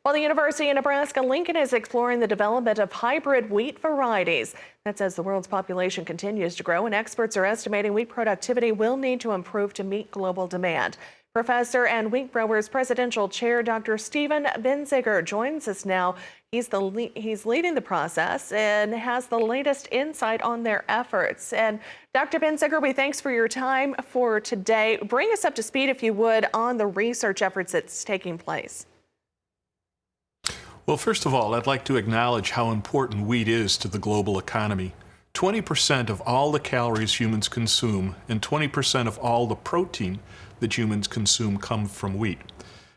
While the University of Nebraska Lincoln is exploring the development of hybrid wheat varieties. That's as the world's population continues to grow, and experts are estimating wheat productivity will need to improve to meet global demand. Professor and Wheat Growers Presidential Chair Dr. Stephen Baenziger joins us now. He's leading the process and has the latest insight on their efforts. And Dr. Baenziger, we thanks for your time for today. Bring us up to speed, if you would, on the research efforts that's taking place. Well, first of all, I'd like to acknowledge how important wheat is to the global economy. 20% of all the calories humans consume and 20% of all the protein that humans consume come from wheat.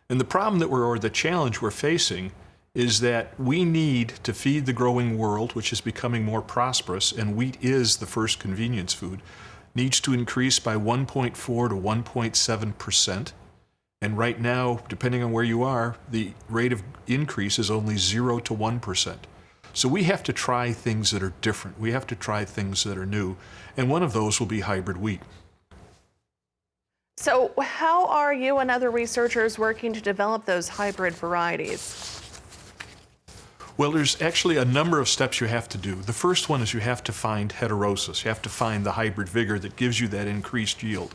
And the problem or the challenge we're facing is that we need to feed the growing world, which is becoming more prosperous, and wheat is the first convenience food, needs to increase by 1.4 to 1.7%. And right now, depending on where you are, the rate of increase is only 0 to 1%. So we have to try things that are different. We have to try things that are new. And one of those will be hybrid wheat. So how are you and other researchers working to develop those hybrid varieties? Well, there's actually a number of steps you have to do. The first one is you have to find heterosis. You have to find the hybrid vigor that gives you that increased yield.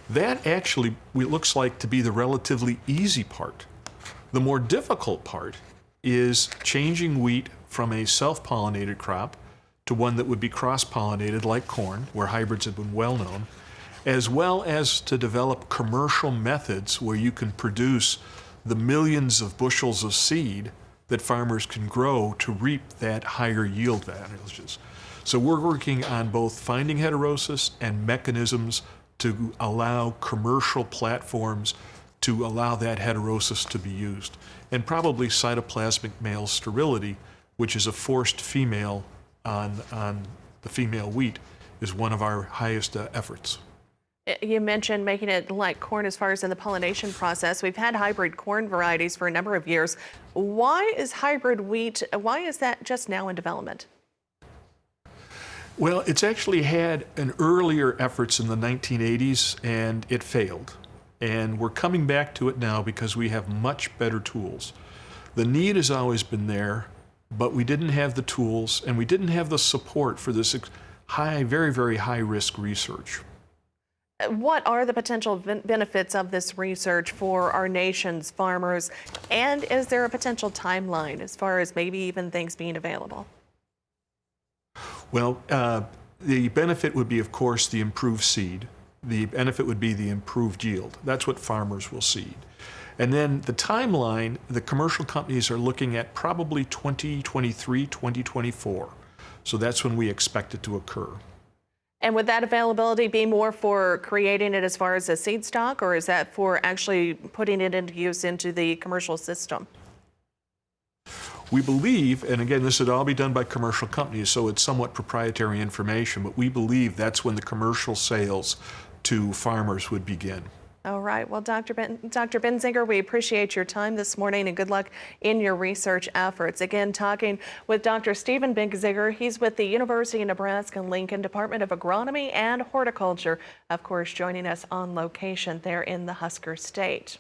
That actually looks like to be the relatively easy part. The more difficult part is changing wheat from a self-pollinated crop to one that would be cross-pollinated like corn, where hybrids have been well known, as well as to develop commercial methods where you can produce the millions of bushels of seed that farmers can grow to reap that higher yield values. So we're working on both finding heterosis and mechanisms to allow commercial platforms to allow that heterosis to be used. And probably cytoplasmic male sterility, which is a forced female on the female wheat, is one of our highest efforts. You mentioned making it like corn as far as in the pollination process. We've had hybrid corn varieties for a number of years. Why is hybrid wheat, why is that just now in development? Well, it's actually had an earlier efforts in the 1980s, and it failed. And we're coming back to it now because we have much better tools. The need has always been there, but we didn't have the tools, and we didn't have the support for this high, very, very high-risk research. What are the potential benefits of this research for our nation's farmers? And is there a potential timeline as far as maybe even things being available? Well, the benefit would be, of course, the improved seed. The benefit would be the improved yield. That's what farmers will see. And then the timeline, the commercial companies are looking at probably 2023, 2024. So that's when we expect it to occur. And would that availability be more for creating it as far as a seed stock, or is that for actually putting it into use into the commercial system? We believe, and again, this would all be done by commercial companies, so it's somewhat proprietary information, but we believe that's when the commercial sales to farmers would begin. All right. Well, Dr. Baenziger, we appreciate your time this morning and good luck in your research efforts. Again, talking with Dr. Stephen Baenziger. He's with the University of Nebraska Lincoln Department of Agronomy and Horticulture, of course, joining us on location there in the Husker State.